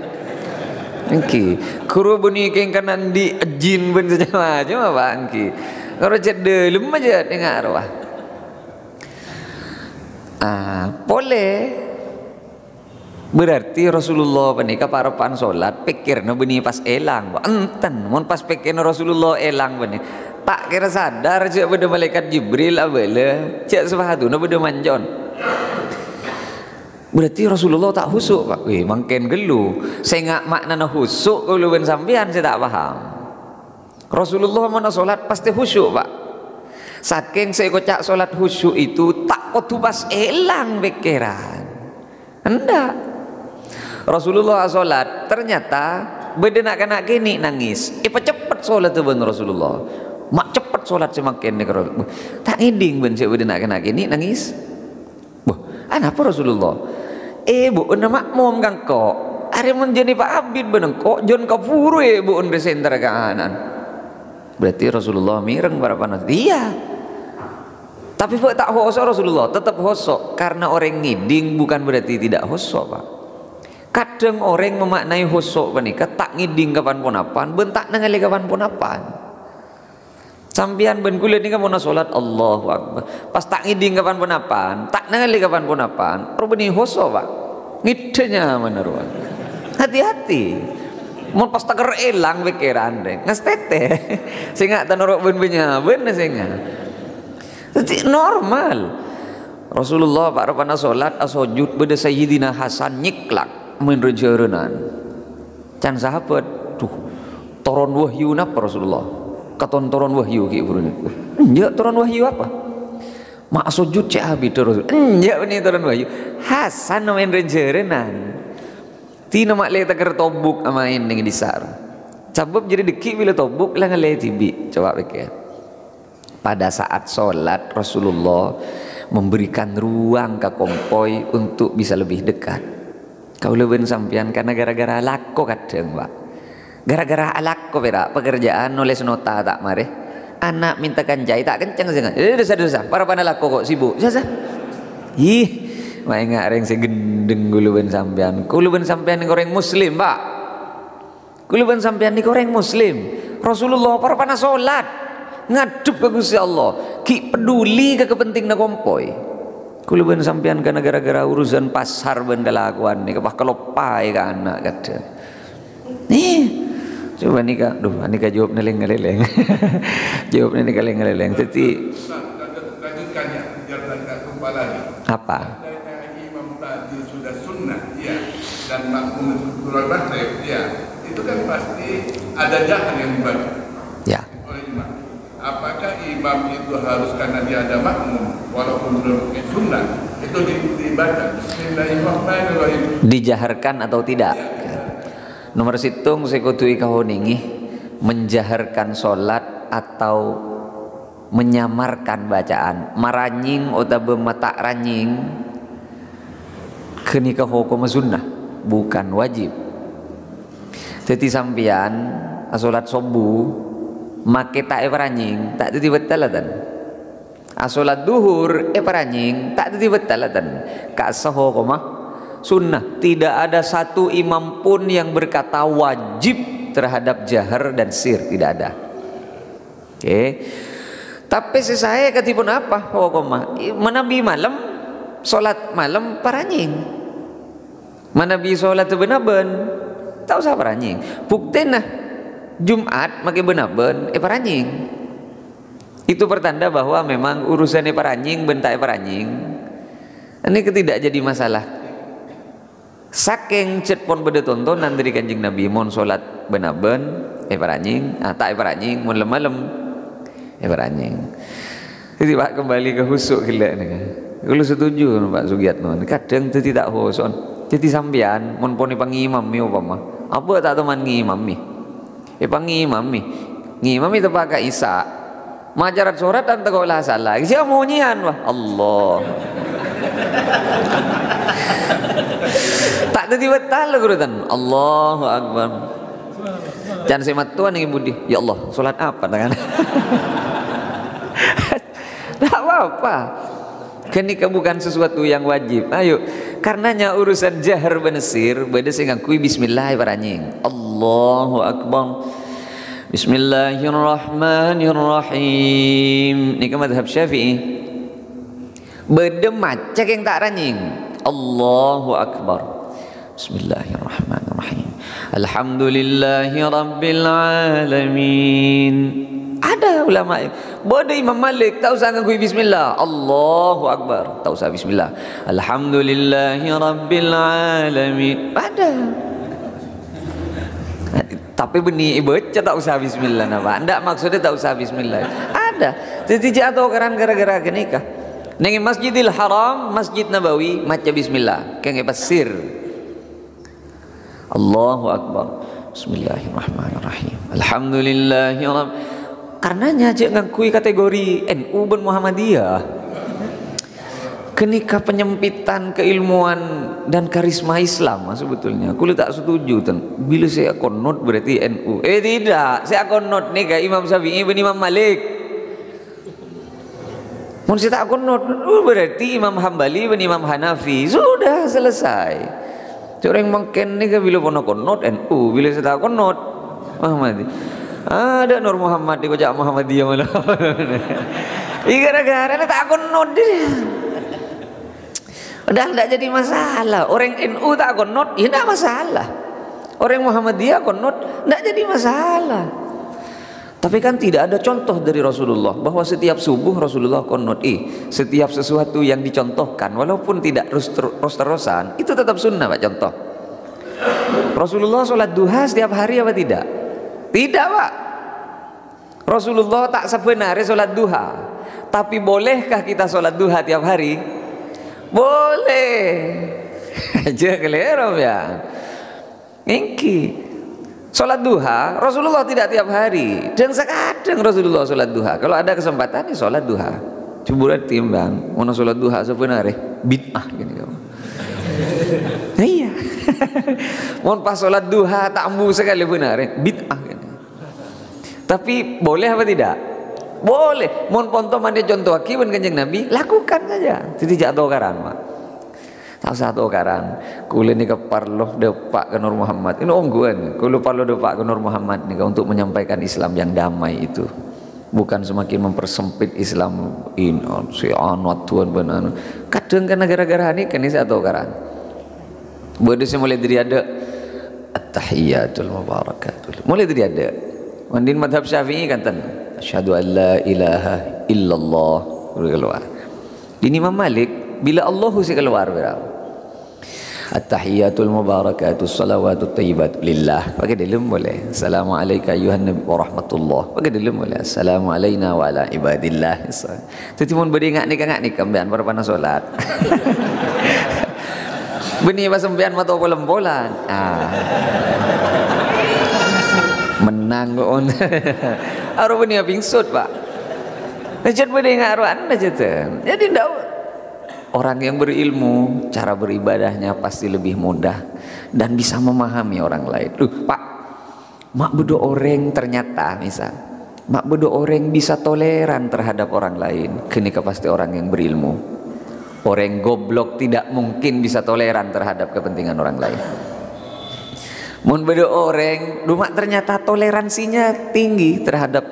Engki, kuru bunyi keng kanan di jin ben saja macam apa engki. Kalau cedek lemah je dengar arwah. Boleh. Berarti Rasulullah panika parapan solat pikirna bunyi pas elang. Enten, mun pas pikirna Rasulullah elang bunyi. Tak kira sadar je pada malaikat Jibril abela, cak sepatu na pada manjon. Berarti Rasulullah tak husuk Pak. Makin gelu. Saya ngak makna husuk kalau ben sampean saya tak paham. Rasulullah mana solat pasti khusyuk Pak. Saking saya kocak solat khusyuk itu tak kudu pas elang pikiran. Hendak. Rasulullah solat ternyata beda nak kini nangis. Cepet solat tu ben Rasulullah. Mak cepet solat semakin ni kalau tak ngiding ben saya beda nak kini nangis. Apa Rasulullah? Bu unda makmum kang kok. Are mun jadi Pak Abid beneng kok jon kapuru bu unda senter kahanan. Berarti Rasulullah mireng para panas. Iya. Tapi tak hosok Rasulullah, tetap hosok karena orang ngiding bukan berarti tidak hosok, Pak. Kadang orang memaknai hosok menikah tak ngiding kapan pun apan, bentak nangali kapan pun apan. Sampian ben kulit ni kamu nak solat Allahu Akbar. Pas tak ngiding kapan pun apan, tak nangali kapan pun apan. Perlu benih hoso Pak. Ngidenya mana ruang. Hati-hati. Mau pas tak elang pikiran deh. Ngestete. Sehingga tanorok ben-benya ben sehingga. Jadi normal. Rasulullah Pak Rapana solat asojud beda Sayyidina Hasan nyiklak menrejerenan. Can sahabat tuh toron wahyu napa Rasulullah? Katon turun wahyu ki burune. Enjak turun wahyu apa? Mak sujud cek habis terus. Enjak ini turun wahyu. Hasan main renjerenan. Tina mak le taker tobuk amain dengan disar. Cabab jadi deki bila tobuk lah ngale tibi. Coba pikir. Pada saat solat Rasulullah memberikan ruang ke kompoi untuk bisa lebih dekat. Kau leben sampian karena gara-gara lako kadang Pak. Gara-gara alak ko pera pekerjaan nulis nota tak mare anak minta kanjai tak kencang jangan dosa-dosa para panalako kok sibuk sasa ih main ngak reng segendeng guluban sampean guluban sampean ni orang muslim Pak guluban sampean ni orang muslim Rasulullah para pana solat ngadep ke Gusti Allah ki peduli ke kepenting na kompoi guluban sampean karena gara-gara urusan pasar benda lakuan ni kepah kelopai ke anak kata nih coba nikah, nikah jawab neleng-neleng. Jawab neleng-neleng. Jadi lanjutkannya biar tak tumpah lagi. Apa? Imam tadi sudah sunnah, ya, dan makmum turun maghrib, ya, itu kan pasti ada jahan yang dibaca. Ya. Oleh imam. Apakah imam itu harus karena dia ada makmum, walaupun belum sunnah, itu dibaca? Bismillahirrahmanirrahim. Dijaharkan atau tidak? Ya. Nomor situng sekutui kahoningi menjaharkan solat atau menyamarkan bacaan maranying atau mata ranying kenikah hukum sunnah bukan wajib Jadi sampean salat subuh make tak peranjing tak teti betalatan. Salat duhur peranjing tak teti betalatan. Ka saho koma sunnah. Tidak ada satu imam pun yang berkata wajib terhadap jahar dan sir, tidak ada. Oke. Tapi saya katipun apa? Oh koma menabi malam salat malam peranjing. Menabi salat benaben tak usah peranjing. Buktinya Jumat make benaben peranjing. Itu pertanda bahwa memang urusannya peranjing bentak peranjing ini tidak jadi masalah. Saking cet pon beda tontonan dari Kanjeng Nabi mon salat benaben peranjing, tak peranjing mon lem-lem peranjing. Jadi Pak kembali ke husuk gila nih. Kalau setuju Pak Sugiatno, kadang itu tidak hoson. Jadi sampean mon poni pangimam mi upama. Apa tak teman ngimam mi? Pangimam mi. Ngimam itu pakai Isa. Majarat surat dan tegolah salah. Siapa mau nyian wah Allah. Tak tadi betal gurutan. Allahu Akbar. Jangan semat tuan yang budi. Ya Allah, solat apa tangan? Tak apa-apa. Kenika bukan sesuatu yang wajib. Ayo, karenanya urusan jahar benesir, beda sing ngakui bismillah paranjing. Allahu Akbar. Bismillahirrahmanirrahim. Ini madhab Syafi'i. Beda macak yang tak ranjing. Allahu Akbar. Bismillahirrahmanirrahim. Alhamdulillahi Rabbil Alamin. Ada ulama bodoh Imam Malik tak usah ngakui bismillah. Allahu Akbar tak usah bismillah. Alhamdulillahi Rabbil Alamin. Ada. Tapi benih baca tak usah bismillah napa? Ndak maksudnya tak usah bismillah. Ada. Jadi jatuh karan gara-gara kenikah. Neng Masjidil Haram, Masjid Nabawi maca bismillah. Kenge pasir. Allahu Akbar. Bismillahirrahmanirrahim. Alhamdulillahi Rabb. Karenanya aja ngakui kategori NU ben Muhammadiyah. Kenika penyempitan keilmuan dan karisma Islam sebetulnya. Kulo tak setuju ten. Bila saya konot berarti NU. Tidak, saya konot nih kayak Imam Syafi'i bin Imam Malik. Mun saya tak konot berarti Imam Hambali bin Imam Hanafi. Sudah selesai. Orang mungkin nih bila pono konot NU, bila saya tak konot Muhammadi. Ada Nur Muhammad di kocak Muhammadiyah malah. Gara-gara tak konot dia. Udah tidak jadi masalah. Orang NU tak konot, ya tidak masalah. Orang Muhammadiyah konot, tidak jadi masalah. Tapi kan tidak ada contoh dari Rasulullah bahwa setiap subuh Rasulullah konot. Setiap sesuatu yang dicontohkan, walaupun tidak terus-terusan, itu tetap sunnah Pak. Contoh, Rasulullah sholat duha setiap hari apa tidak? Tidak Pak. Rasulullah tak sebenarnya sholat duha. Tapi bolehkah kita sholat duha tiap hari? Boleh. Aja keliru ya. Ingki. Sholat duha Rasulullah tidak tiap hari. Dan sekadang Rasulullah sholat duha. Kalau ada kesempatan sholat duha. Coba timbang. Mana sholat duha sebenarnya bid'ah gini kamu. Iya. Mohon pas sholat duha tak ambu sekali benar bid'ah gini. Tapi boleh apa tidak? Boleh. Mohon ponto mandi contoh akibat Kanjeng Nabi, lakukan saja. Tidak jatuh karan Pak. Tak usah tahu karan. Kulo ni keparloh depak ke Nur Muhammad. Ini ongguan. Kulo parloh depak ke Nur Muhammad ni untuk menyampaikan Islam yang damai itu. Bukan semakin mempersempit Islam ini si anwat tuan benar. Kadang kan gara-gara ini kan saya tahu karan. Boleh saya mulai dari ada at-tahiyatul mubarakatul. Mulai dari ada. Mandin madhab Syafi'i kan tan. Asyhadu an la ilaha illallah. Keluar. Di Imam Malik bila Allahu si keluar berapa? At-tahiyatul mubarakatus salawatut thayyibat lillah. Pakai dalam boleh. Assalamualaikum ayuhan nabi wa rahmatullah. Pakai dalam boleh. Assalamu alayna wa ala ibadillah. Jadi mun beringat ni kambian berpana solat. Beni pas sempian mata polan-polan. Menang on. Aro beni pingsut Pak. Najan beni ngaruan aja tuh. Jadi ndak orang yang berilmu cara beribadahnya pasti lebih mudah dan bisa memahami orang lain. Pak, mak bedo orang ternyata misal mak bedo orang bisa toleran terhadap orang lain, kenika pasti orang yang berilmu. Orang goblok tidak mungkin bisa toleran terhadap kepentingan orang lain. Mun bedo orang cuma ternyata toleransinya tinggi terhadap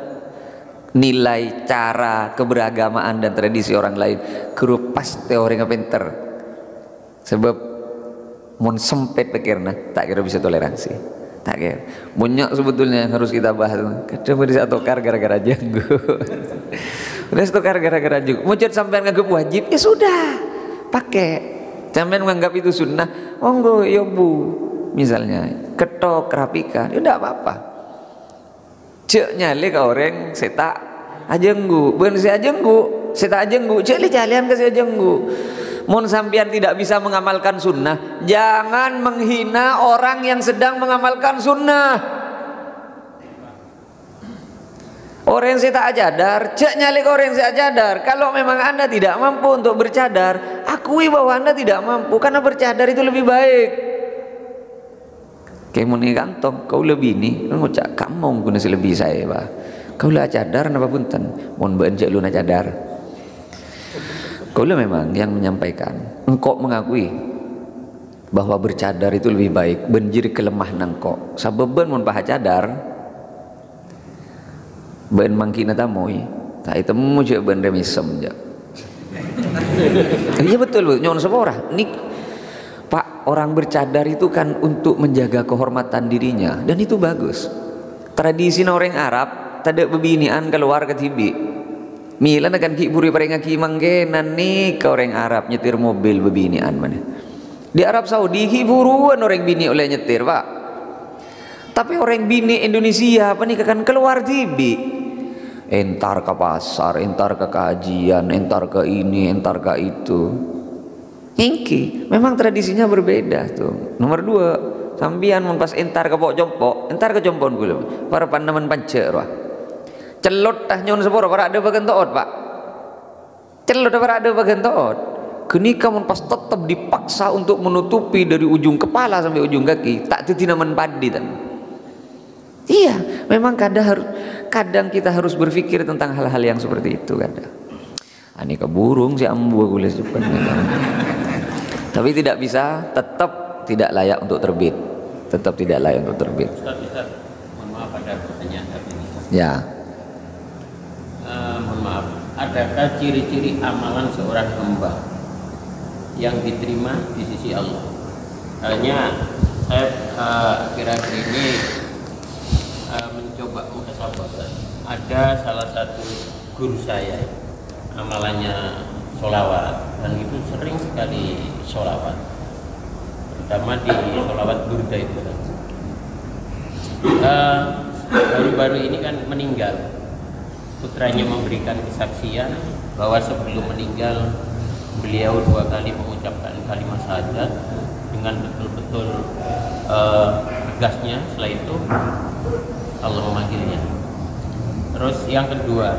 nilai, cara, keberagamaan dan tradisi orang lain, kerup pasti orang yang pinter. Sebab mun sempit pikirna tak kira bisa toleransi. Tak kira. Banyak sebetulnya yang harus kita bahas. Kadang bisa tokar gara-gara jenggu. Udah tokar gara-gara jenggu. Mujud sampean nganggap wajib, ya sudah. Pakai. Sampean menganggap itu sunnah, monggo ya Bu. Misalnya ketok rapikan, ya enggak apa-apa. Cek nyali ke orang seta ajenggu, bukan si ajenggu, seta ajenggu, cek li jalian ke si ajenggu. Mun sampean tidak bisa mengamalkan sunnah, jangan menghina orang yang sedang mengamalkan sunnah. Orang yang tak cadar, cek nyalik orang yang tak cadar. Kalau memang anda tidak mampu untuk bercadar, akui bahwa anda tidak mampu, karena bercadar itu lebih baik. Kayak mau nih kantong, kau lebih ini, ngucap kamu guna lebih saya, bah. Kau lah cadar, apa punten, mohon bencak lu na cadar. Kaulah memang yang menyampaikan, engkau mengakui bahwa bercadar itu lebih baik, benjir kelemah nangkok. Sabeban mun paha cadar, ben mangkina tamoi, tak itu muncul ben remisem je. Iya betul, nyon sepora. Nik Pak, orang bercadar itu kan untuk menjaga kehormatan dirinya, dan itu bagus. Tradisi orang Arab, tidak bebinian keluar ke tibi. Milan akan kiburi paling aki manggenan nih ke orang Arab nyetir mobil bebinian mana. Di Arab Saudi hiburuan orang bini oleh nyetir, Pak. Tapi orang bini Indonesia apa nih akan keluar tibi. Entar ke pasar, entar ke kajian, entar ke ini, entar ke itu. Ingki, memang tradisinya berbeda tuh. Nomor 2, sambian mun pas entar ke pok jompok, entar ke jompon kula. Para pandaman pancer, Pak. Celot tah nyon seporo para ada bagian toot, Pak. Celot para ada bagian toot. Kenika mun pas tetap dipaksa untuk menutupi dari ujung kepala sampai ujung kaki, tak tetinaman padi tan. Iya, memang kadang kita harus berpikir tentang hal-hal yang seperti itu kadang. Ani ke burung si ambu kulis depan. Tapi tidak bisa, tetap tidak layak untuk terbit. Tetap tidak layak untuk terbit. Ustaz, mohon maaf ada pertanyaan ini. Ya. Mohon maaf, adakah ciri-ciri amalan seorang hamba yang diterima di sisi Allah? Hanya saya akhir-akhir ini mencoba muhasabah. Ada salah satu guru saya, amalannya sholawat, dan itu sering sekali sholawat, terutama di sholawat burda itu. Baru-baru ini kan meninggal. Putranya memberikan kesaksian bahwa sebelum meninggal beliau 2 kali mengucapkan kalimat syahadat dengan betul-betul tegasnya. Setelah itu Allah memanggilnya. Terus yang kedua,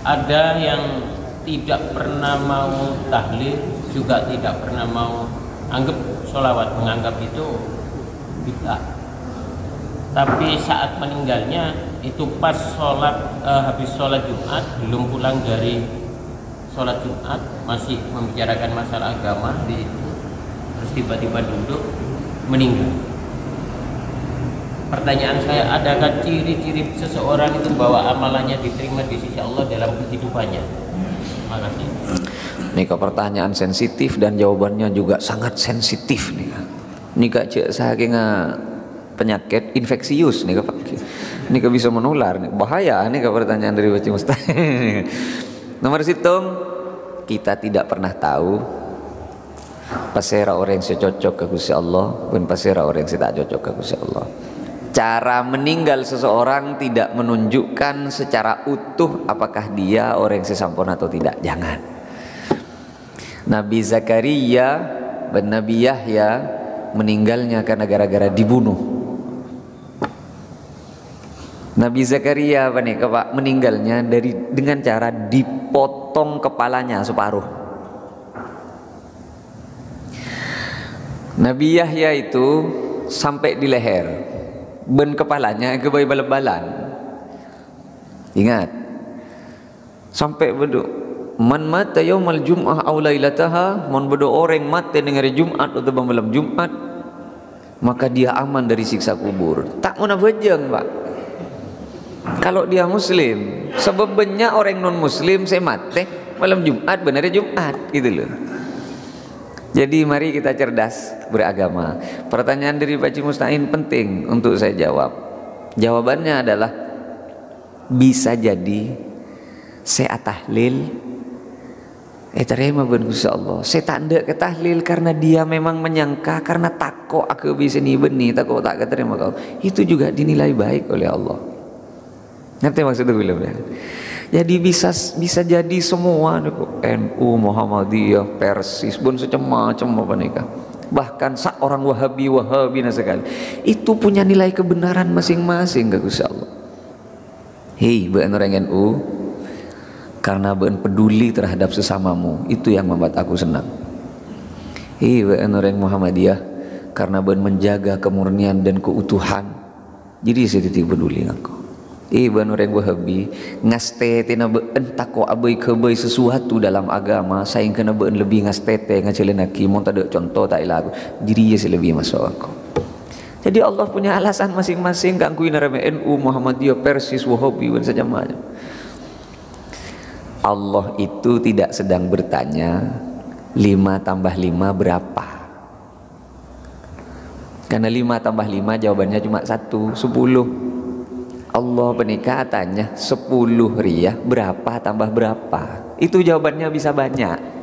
ada yang tidak pernah mau tahlil, juga tidak pernah mau anggap sholawat, menganggap itu bid'ah. Tapi saat meninggalnya itu pas habis sholat Jumat, belum pulang dari sholat Jumat, masih membicarakan masalah agama di situ, terus tiba-tiba duduk meninggal. Pertanyaan saya, adakah ciri-ciri seseorang itu bahwa amalannya diterima di sisi Allah dalam kehidupannya? Terima kasih. Ini ke pertanyaan sensitif dan jawabannya juga sangat sensitif nih. Ini kak cek saking penyakit infeksius nih kak. Ini kak bisa menular, bahaya nih kak pertanyaan dari Baci Mustah. Nomor hitung, kita tidak pernah tahu pasera orang yang cocok ke Gusti Allah dan pasera orang yang tidak cocok ke Gusti Allah. Cara meninggal seseorang tidak menunjukkan secara utuh apakah dia orang yang sesampurna atau tidak. Jangan. Nabi Zakaria dan Nabi Yahya meninggalnya karena gara-gara dibunuh. Nabi Zakaria apa nih, Pak, meninggalnya dengan cara dipotong kepalanya separuh. Nabi Yahya itu sampai di leher. ben kepalanya ke bayi bal-balan. Ingat. Sampai bedu man mata yaumal jum'ah aw lailataha, mun bedu orang mati dengan hari Jumat atau malam Jumat, maka dia aman dari siksa kubur. Tak mau bejeng, Pak. Kalau dia muslim, sebab banyak orang non muslim saya mati malam Jumat benar Jumat gitu loh. Jadi mari kita cerdas beragama. Pertanyaan dari Pak Haji Mustain penting untuk saya jawab. Jawabannya adalah bisa jadi saya tahlil terima ben Gusti Allah. Saya tak ndak ke tahlil karena dia memang menyangka karena takut aku bisa ni benih, takut tak keterima kau. Itu juga dinilai baik oleh Allah. Ngerti maksudnya belum ya? Jadi bisa jadi semua NU, Muhammadiyah, Persis, pun macam-macam apa nikah. Bahkan seorang Wahabi sekali. Itu punya nilai kebenaran masing-masing ke Gusti Allah. Hei, bukan orang NU, karena bukan peduli terhadap sesamamu, itu yang membuat aku senang. Hei, bukan orang Muhammadiyah, karena bukan menjaga kemurnian dan keutuhan, jadi saya tidak peduli aku. Bukan orang Wahabi, ngastete na bukan tako abai kebai sesuatu dalam agama, saya kena bukan lebih ngastete ngacelenaki, mau tak ada contoh tak ilaku, jadi saya lebih masuk aku. Jadi Allah punya alasan masing-masing, gangguin narame NU, Muhammadiyah, Persis, Wahabi, dan saja macam. Allah itu tidak sedang bertanya 5 tambah 5 berapa. Karena 5 tambah 5 jawabannya cuma 1, 10. Allah penikah tanya 10 riyah berapa tambah berapa. Itu jawabannya bisa banyak.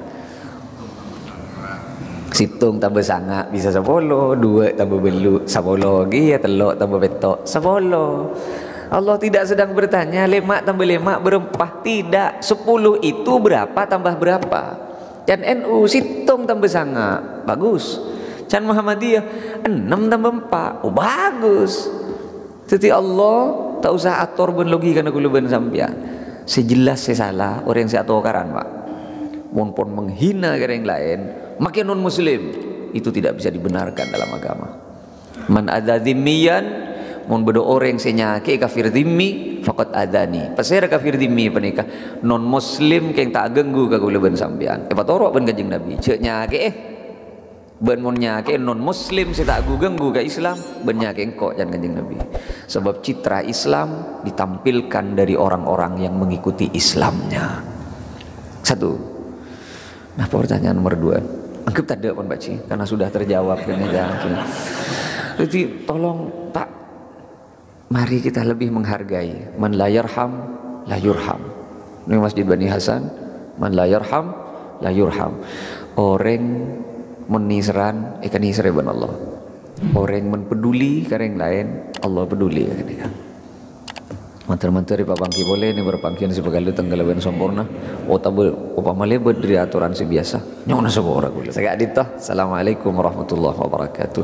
Situng tambah sanga bisa 10, 2 tambah belu 10 lagi ya, telok tambah petok 10. Allah tidak sedang bertanya 5 tambah 5 berapa. Tidak, 10 itu berapa tambah berapa. Dan NU situng tambah sanga bagus. Dan Muhammadiyah 6 tambah 4 oh bagus. Jadi Allah tak usah atur ben logika nak kuluban sampean. Sejelas saya salah orang yang saya atokaran, Pak. Pun menghina orang lain, makin non muslim, itu tidak bisa dibenarkan dalam agama. Man adza dhimmiyan, mun bedo orang senyake kafir dhimmi faqad adani. Pasir kafir dhimmi penikah non muslim keng tak ganggu ka kuluban sampean. Patorok ben Kanjeng Nabi, ceuk nyake ben mun nyake non muslim saya tak ganggu ka Islam, ben nyake engko jan Kanjeng Nabi. Sebab citra Islam ditampilkan dari orang-orang yang mengikuti Islamnya. 1. Nah, pertanyaan nomor 2. Anggap tak ada pun Pak Ci, karena sudah terjawab kan ya. Jadi tolong Pak, mari kita lebih menghargai. Man la yarham la yurham. Ini Masjid Bani Hasan, man la yarham la yurham. Orang menisran ikan isreban Allah. Orang menpeduli kareng lain, Allah peduli kan ya. Mantar-mantar Pak Bangki boleh ini berpangkian sebagai tenggalaban sempurna. Otabel upamale berdiri aturan si biasa. Nyona sebuah orang. Saya Adito. Assalamualaikum warahmatullahi wabarakatuh.